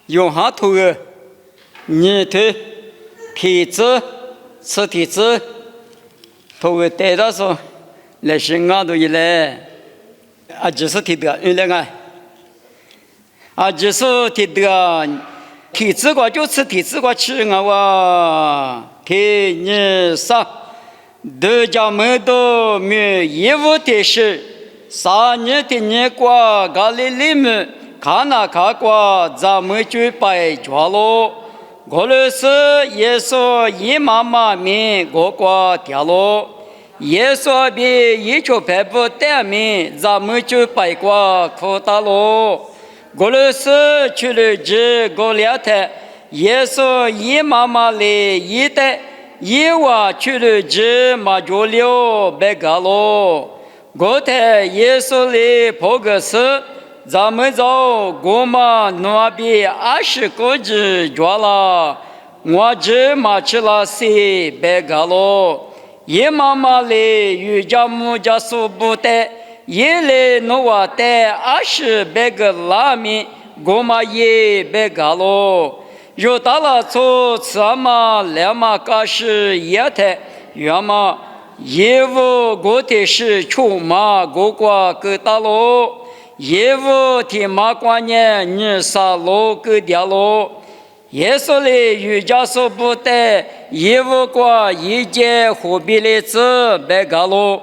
用下头个你的体质、吃体质，头个带到说来新安都一来，就是体的原来就是体的体质个就吃体质个吃哇，体你啥？大家们都没义务的是，3年的年过，家里面看那看过，咱们就摆脚了。我那是耶稣一妈妈面我过掉了，耶稣比一球拍不带面，咱们就摆过扩大了。我那是去了这个两天，耶稣一妈妈来一代。一话去了这马脚了别个了，我台耶稣来破个事，咱们走我嘛那边20个字抓了，我这马吃了些别个了，一妈妈来瑜伽木家苏不带，也来那话带20别个拉面，我嘛也别个了。有大了做吃嘛来嘛个是也太原嘛业务我的是出嘛我过个大路业务的嘛关键你啥路个掉路耶稣嘞瑜伽说不得业务过一节何必来自别个路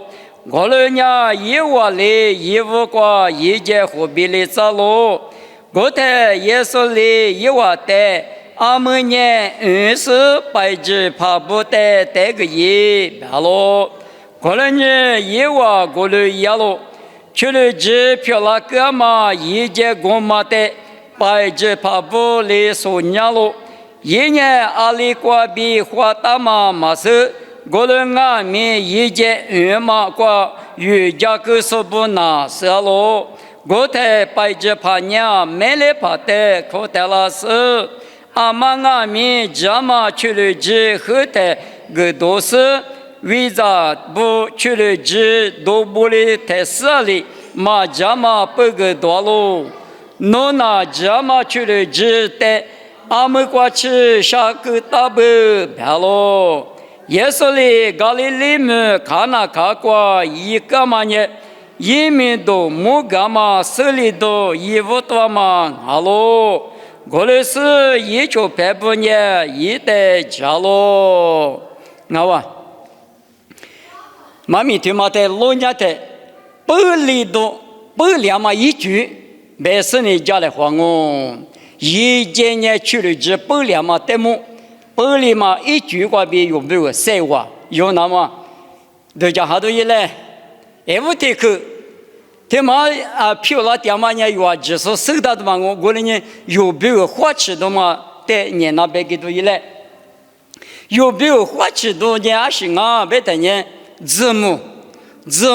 我了呢业务嘞业务过一节何必来自路我的耶稣嘞业务的阿们呢，是白纸怕不得这个也别了，过了呢，一话过了一了，去了这票那个嘛，一节过嘛的，白纸怕不来说年了，一年阿里过比花大嘛是，过了俺们一节嘛过，瑜伽个说不拿是了，我台白纸怕年没来怕的，可得了是。阿妈阿咪家嘛去了这后台个都是为啥不去了这都不来太死里嘛家嘛不个多喽侬那家嘛去了这的阿们过去下个大不别喽耶稣里咖喱里面看那看过一个嘛呢一面都木个嘛手里都衣服多嘛好喽我那是一球拍不呢，一代家咯，那哇，妈咪听嘛的老人家的，不离多不两嘛一句，没事你家来话哦，一件呢去了这不两嘛的么，不离嘛一句话比有没有谁话有那么，大家好多一来，也不得去。他妈票那点嘛呢？有就是收到的嘛，我呢有没有花钱的嘛？在年那边给多一来，有没有花钱的呢？还是啊，别的呢字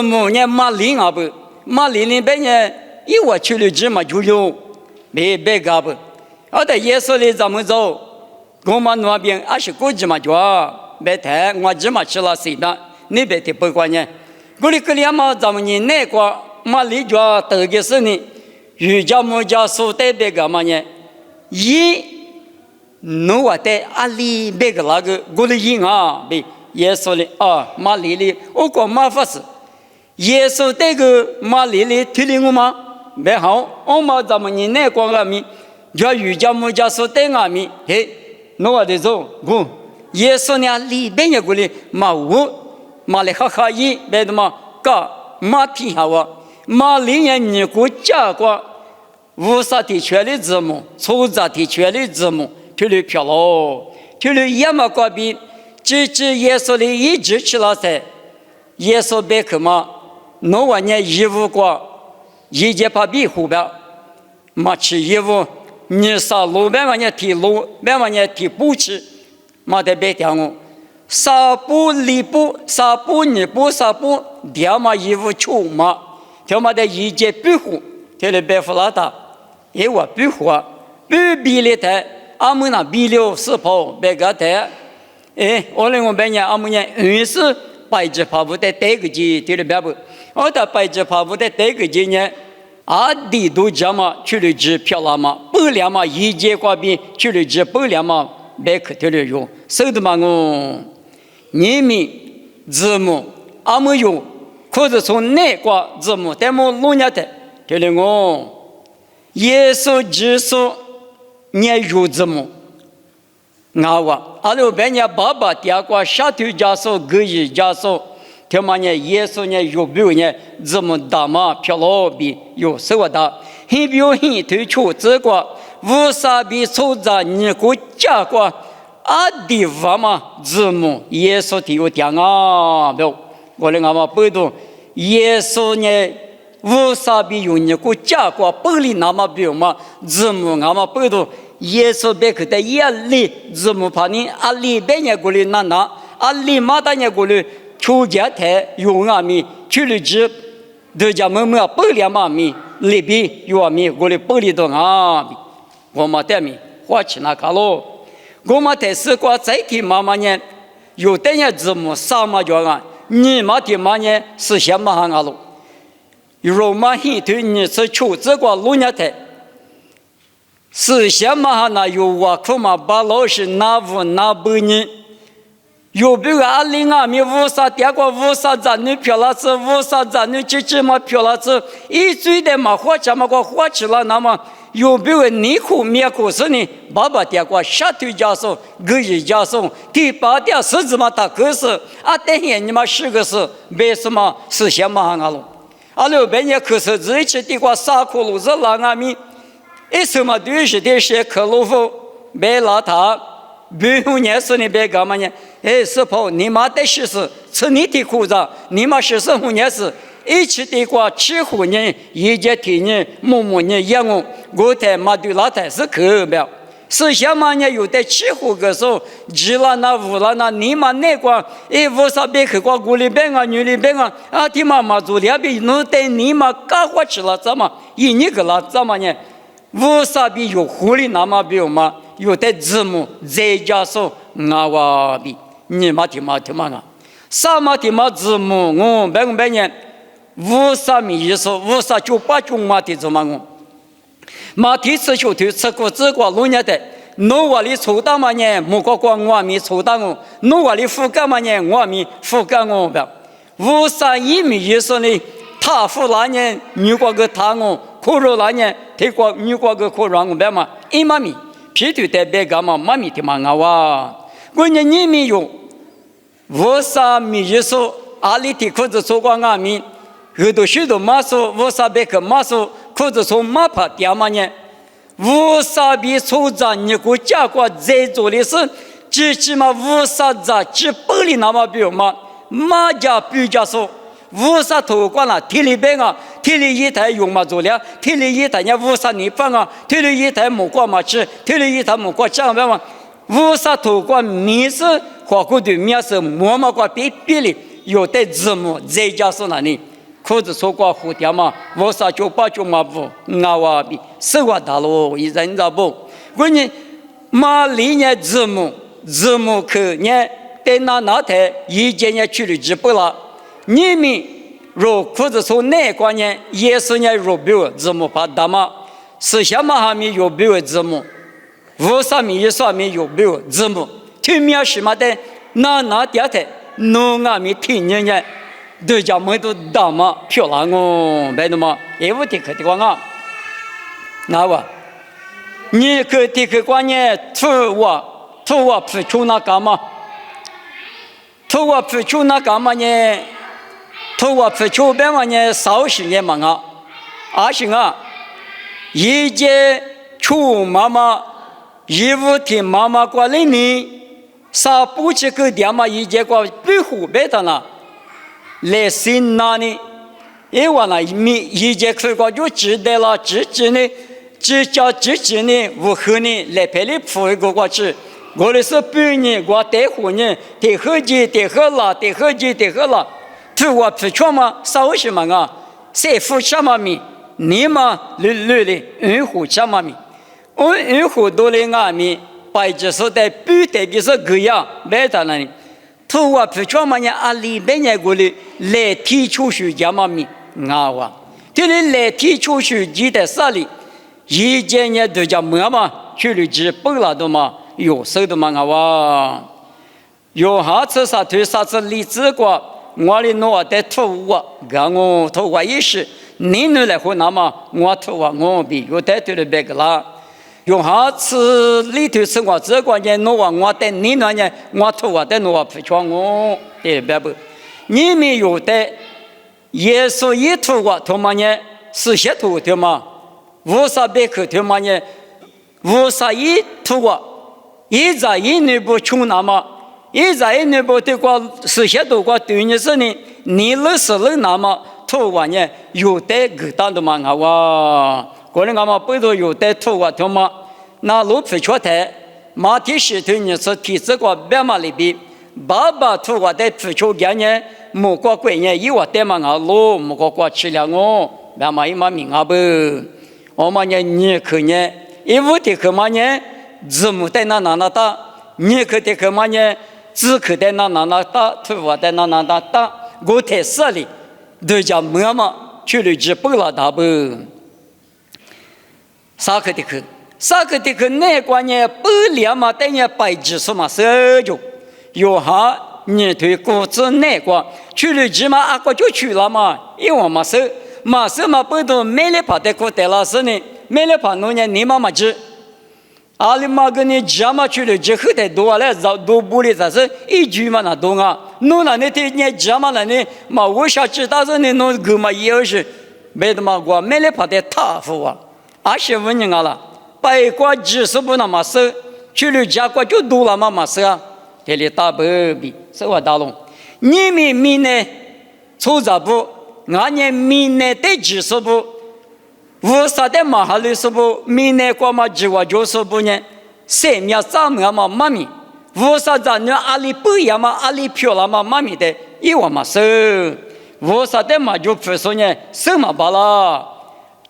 母呢马林啊不，马林那边呢一我去了这嘛就有，别个不，好的耶稣里咱们走，我们那边还是过去嘛就别太我这嘛吃了谁的，那边的不管呢，我的个两嘛咱们呢那个。马里家得个是呢，瑜伽木家所带别个嘛呢？一，侬话带阿里别个那个我的人啊，别耶稣的马里里，我讲马法师，耶稣带个马里里推领我吗？别好，我们咱们人那光阿米，叫瑜伽木家所带阿米，嘿，侬话的说，我耶稣呢里边也过来马马来哈哈一别的嘛，个马天下话。马里人你国家过无啥的权利字母，粗杂的权利字母，推了票喽，推了也嘛过比，这耶稣的一直去了噻，耶稣别克嘛，侬话呢义务过，一节怕比后边，嘛去义务，你啥路边嘛呢提路边嘛呢提不起，嘛得别听我，啥不离不，啥不你不啥不，掉嘛义务出嘛。他妈的一节保护，他的白弗拉达，也我保护啊，不比例的，阿们那比了是跑别个的，我们白人阿们呢，是白纸跑不得这个节，他的白不，我的白纸跑不得这个节呢，阿弟都讲嘛，去了只漂亮嘛，不亮嘛，一节瓜边去了只不亮嘛，别克特了哟，手的嘛我，你们字母阿没有，或者从哪个字母，但么弄下的，对了我，耶稣基督你有字母，我，阿拉别人爸爸第二个下头加数，个一加数。听嘛呢？耶稣呢有表呢，怎么大嘛漂老比有什么大？很表现推出这个无啥比出在你国家个阿地方嘛？怎么耶稣提有讲啊？不，我来俺们背读耶稣呢无啥比有你国家个不里那么表嘛？怎么俺们背读耶稣别个的眼里怎么怕你阿里边呢过来那阿里马达呢过来。出家台有阿弥，去了之，大家慢慢不了嘛弥，里边有阿弥，我的不里头阿弥，我们的弥花起那卡咯，我们的是过在天妈妈呢，有的人字母啥嘛叫啊，你妈的妈呢是什么行啊咯？如嘛很多你是出这个路呢的，是什么行那有我苦嘛把老师拿不拿不呢？有别个阿里阿弥无啥第二个无啥咱女漂亮子无啥咱女姐姐嘛漂亮子一嘴的嘛花钱嘛个花起了那么有别个你苦面苦是呢爸爸第二个下头加送个一加送第八条十字嘛大个是啊等下你嘛十个是为什么是什么行啊喽阿六边也可是自己的个沙苦路子拉阿弥一什么对是的是克鲁夫别拉他不用念是你别干嘛呢？哎，是否你妈的事是吃你的苦子，你妈是什么年是？一起的话，吃苦人，一节天人，默默人养我台妈对老太是可表。是什么呢？有的吃苦的时候，吃了那无了那，你妈那个，哎，无啥别去过屋里边啊，女里边啊，啊，的妈妈做两边，弄得你妈干活吃了怎么？一你个了怎么呢？无啥比有苦的那么比嘛？有的字母再加上我比你妈听嘛啊，啥嘛听嘛字母我白年无啥米意思，无啥就把就嘛的怎么我马蹄子就头吃过这个路年的，侬我里抽到嘛呢？莫个光我米抽到我，侬我里覆盖嘛呢？我米覆盖我的，无啥一米意思呢？他父那年女个个他我，苦肉那年他个女个个苦肉我白嘛一妈咪。皮头在别个嘛，妈咪的嘛哇！我年你们有，我啥米意思？阿里的裤子做过阿米，很多许多马说，我啥别个马说，裤子从马爬掉嘛呢？我啥比出在你国家国在做的事，最起码我啥在几百里那么比嘛，马家比家说。无啥头光了，体力病啊，体力一台用嘛做了，体力一台人无啥泥方啊，体力一台木瓜嘛吃，体力一台木瓜酱白嘛，无啥头光面是花骨头面是馍嘛瓜比里有的字母再加上那里，裤子说过蝴蝶嘛，无啥就把就嘛不，我比生活大路一人咋不？关键马里呢字母去呢，在那台一件呢去了几百了。你们若裤子从哪个呢？也是呢，若表字母把大嘛，是什么还没有表字母？无啥米也啥没有表字母？听面什么的？那第二天，农阿米听人家，大家们都大嘛漂亮哦，白的嘛，也不得可的光啊。那我，你可的可光呢？土我付出那干嘛？土我付出那干嘛呢？头我付出百万年少10年嘛啊，而且啊，一节出妈妈，一五天妈妈过来呢，啥不去个点嘛，一节过保护别的呢，来新那呢，因为呢，一节去过就知道了，自己呢，自己呢，无可能来陪你付一个过去。我的是半年，我带货呢，带合计，带合了，带合计，带合了。土我付出嘛，少什么啊？谁付什么米？你嘛，累的，恩护什么米？恩护多的阿米，白只是在不得的是个样，别的那里。土我付出嘛呢？阿里边那个里来提出去什么米？我，这里来提出去记在啥里？一件年都叫么嘛？去了几本了的嘛？有手的嘛？哇！有下次啥对啥子例子过？我的诺在土啊，让我土啊也是，你能来湖南嘛？我土啊，我比有在对了别个啦。有下次里头是我这个年诺啊，我在你那年我土啊，在诺啊不穿我，对别不？你们有的耶稣一土啊，他妈呢是些土对吗？无啥别克对吗呢？无啥一土啊，一在一内部穷那么。一在一内部的话，是些多话对你是呢，你老是老那么土话呢，有的个当的嘛哇，个人嘛不都有的土话对吗？那路不缺台，马蹄是对你是体质个别嘛里边，爸爸土话的不缺概念，莫过贵呢，一话的嘛路，莫过吃了我，别嘛一嘛命不，我嘛呢你可呢，一屋的可嘛呢，字母在那大，你可的可嘛呢？只可在那大，土话在那大，我太色里，都叫么嘛，去了日本了大不？啥可的可？啥个的可？那关呢？不了嘛，等于白技术嘛，手就有哈，你对股子那关去了日嘛，阿哥就去了嘛，因为嘛手嘛不都没了怕的可得了是呢，没了怕弄呢你妈妈知。阿里玛跟你家嘛去了，这后台多了，找多不里咋是一句嘛那多啊？弄了那天你家嘛那呢嘛我想知道是你弄个嘛也是，没得嘛过，没来怕的他服啊，25年了，白过20不那么少，去了家过就多了嘛少啊，这里大不比，是我大龙，你们明年出杂不，俺年明年得20不。无啥的马哈里是不？明年过嘛计划就是不呢？3秒3秒嘛妈咪，无啥子呢？阿里不呀嘛，阿里漂亮嘛妈咪的，一万嘛收，无啥的嘛就不说呢，什么罢了？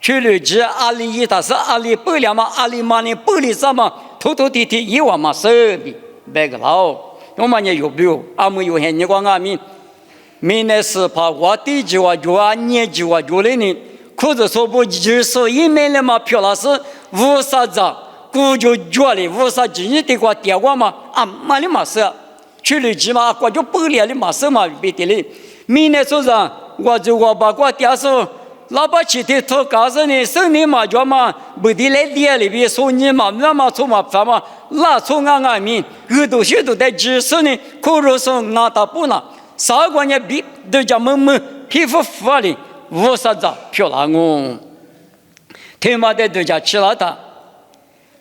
去了这阿里一他是阿里不了嘛，阿里嘛呢不里啥嘛，头地一万嘛收的，别个老，我们呢有没有？俺们有很你讲俺们，明年是怕我的计划就啊年计划就来呢。或者说不就是一面的嘛漂亮是无啥子，古就觉得无啥经济的话电话嘛啊嘛的嘛是，去了起嘛我就不了的嘛是嘛别的嘞，明年说上我把我电视老把起的头告诉你生你嘛叫嘛不的来店里边说你嘛那么做嘛饭嘛拉从俺面耳朵些都在指示呢，可是说拿到不拿，啥关键比都叫闷皮肤发的。无啥子漂亮哦，他妈的都叫吃了他，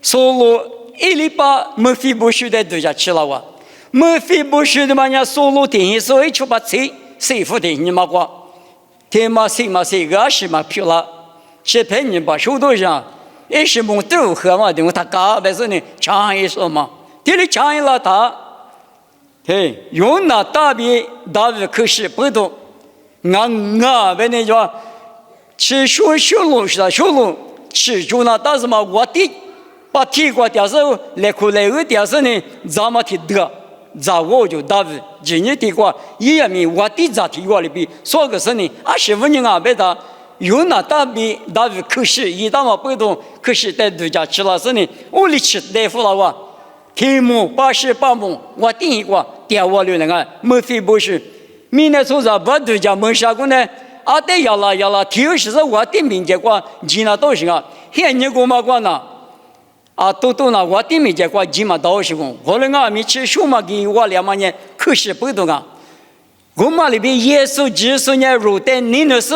收入1礼拜没费不许的都叫吃了哇，没费不许的嘛人家收入等于说一出把钱谁付的你妈瓜，他妈谁嘛谁个是嘛漂亮，是陪你把手头上也是蒙豆喝嘛的，他嘎白是呢强一说嘛，这里强一了他，嘿，用那大笔可是不多。俺为那叫吃小龙是吧？小龙吃住那，但是嘛，我的把提过点时候来苦来二点时呢，咱们提得，咱我就打不，今年的话一样米我的咋提过里边，说个是呢，25年俺别的有那大笔打不可是，一旦嘛不动，可是在度假吃了是呢，我里吃大夫了哇，题目88梦，我第一个点我留那个没费不是。明年从这不度假门下过呢，啊得要了，体育是我的名节过，几那都行啊，现你给我嘛过呢，啊都那我的名节过几嘛都行过，后来俺们去学嘛给我2万年，可是不懂啊，我们里边耶稣基督呢入的你那是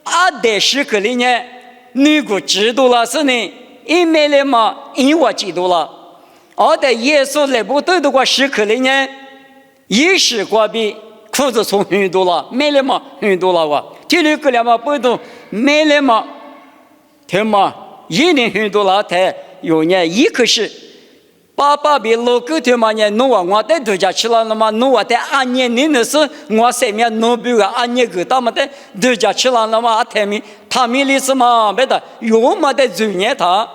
啊的时刻里呢，你个知道了是呢，因为了嘛，因我知道了，而在耶稣来不对的话时刻里呢，也是过比。裤子从很多了，没了嘛，很多了哇。这里个两嘛不多，没了嘛，他嘛一年很多了，他有年一可是，爸比老狗他嘛呢，弄我在度假去了，那么弄我在安年年的是我身边弄不个安年个，他们在度假去了，那么他们里是嘛别的，有嘛在周年他，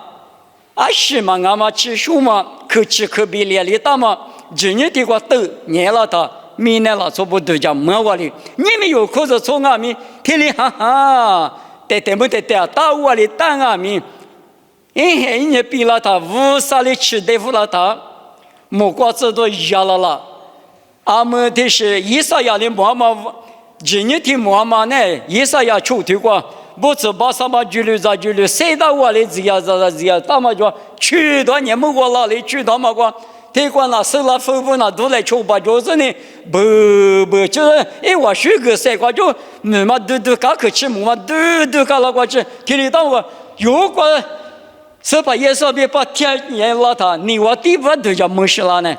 啊是嘛俺嘛吃书嘛，可吃可比连里大嘛，今年的话都年了他。明年了，做不都叫没我的？你们有可是从俺们天里哈哈，得没得得，打我的打阿弥，因为人比了他，无啥的吃对付了他，莫瓜子都压了。阿们的是以赛亚的妈妈，今年的妈妈呢，以赛亚出去过，不是把什么拘留在拘留，谁到我的只要，他们说去多年没过哪里去他们过。他管那手那夫妇那都来求吧，就是呢，不，就是我许个谁个就没嘛都搞客气嘛，都搞那个去，听得到我有个是把耶稣别把天爷拉他，你我地方都叫没事了呢，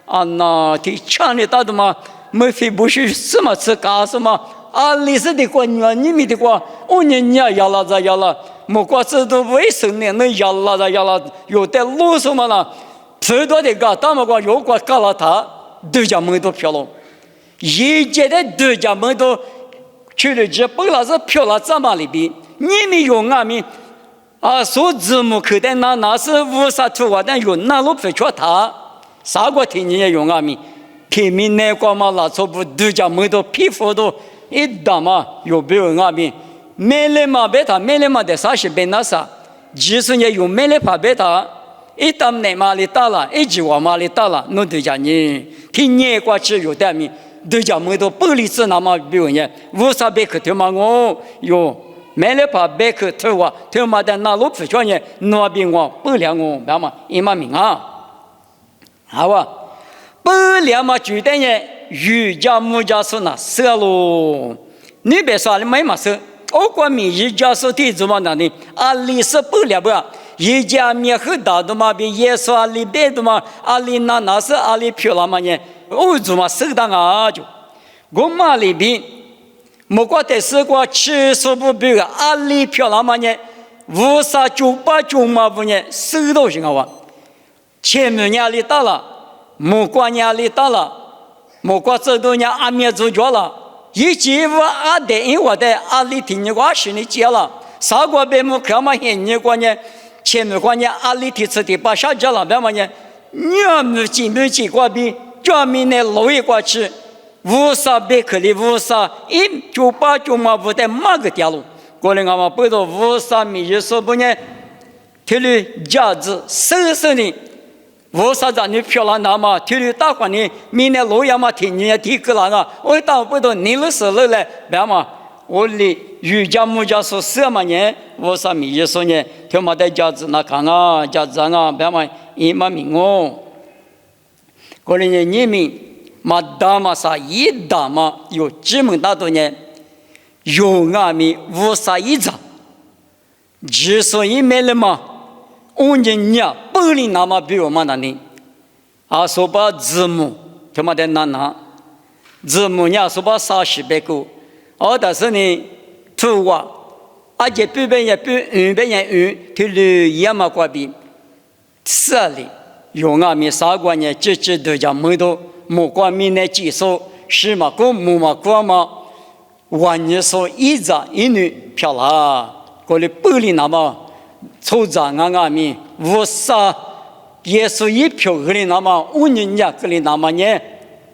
啊那他强的大的嘛，没非不是什么吃干什么，啊历史的过你们的过，我年要了在要了，莫过这都卫生呢，能要了，有的路什么了。最多的个，他们讲如果搞了他，都叫门都漂了。一届的都叫门都去了这，本来是漂了怎么里边？你们用俺们啊，说字幕口的那是无啥图啊，但用那路不缺他，啥个听你也用俺们，平民那个嘛，那错不都叫门都皮肤都一打嘛，有没有俺们？没来嘛别他，没来嘛的啥是别那啥，即使你用没来怕别他。一旦内马里打了，一句话马里打了，侬都讲你听你过去有点名，都讲没到不理智那么比如呢，无啥别克头嘛我哟，买了把别克头啊，头嘛的那路不叫呢，那边我不了我，别嘛一嘛名啊，好啊，不了嘛就等于瑜伽木家说那色喽，你别说你没嘛色，我管民瑜伽说的怎么那呢？啊，历史不了不。一家面很大的嘛，比耶稣阿里别的嘛，阿里那是阿里漂亮嘛呢？欧洲嘛，手当啊就，我嘛里边，莫过的是个吃素不比个阿里漂亮嘛呢？无啥98嘛不呢？手都行啊！前面压力大了，莫过压力大了，莫过这多年阿面做脚了，一季我阿的因我的阿里听你话是你接了，啥个别莫看嘛现你过呢？前面关键阿里提出的把下家了，别嘛呢？你没几过比专门的路一过去，无啥别克的无啥198嘛不得马个掉路，过来俺们不到无啥米就说不呢？铁路价值收呢，无啥让你漂亮那么铁路大管呢？明年路要嘛听你提个那个，我到不到你的时候来，别嘛。我的瑜伽木家说什么呢？我啥米也说呢？他妈的价值那看啊，价值啊，别嘛一嘛名哦。过来呢，你们嘛大嘛啥一大嘛有这么大多呢？有俺们无啥一张，之所以没了嘛，我人家不能那么比我们那里，啊说把字母他妈的那字母呀说把30个。但是呢，图啊，而且别人他的也嘛关闭，是的，用俺们啥关呢？这都叫没到，莫关民的技术是嘛？过木嘛过嘛，万年说一男一女漂亮，过来不里那么，抽长俺们无啥，也是一票个里那么5年呀个里那么呢？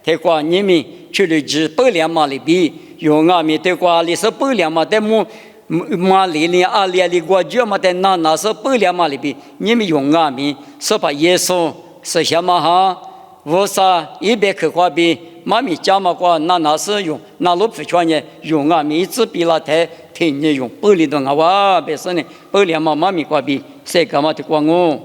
他说你们去了几百两嘛里边。用俺们的话，你是不了嘛？但马里里阿里里国家嘛的那是不了嘛里边，你们用俺们是把耶稣是什么哈？无啥100克花币，妈咪家嘛过那是用那路不全呢？用俺们一直比了台，听你用不里的啊哇，别说呢，不了嘛妈咪花币，谁干嘛的光哦？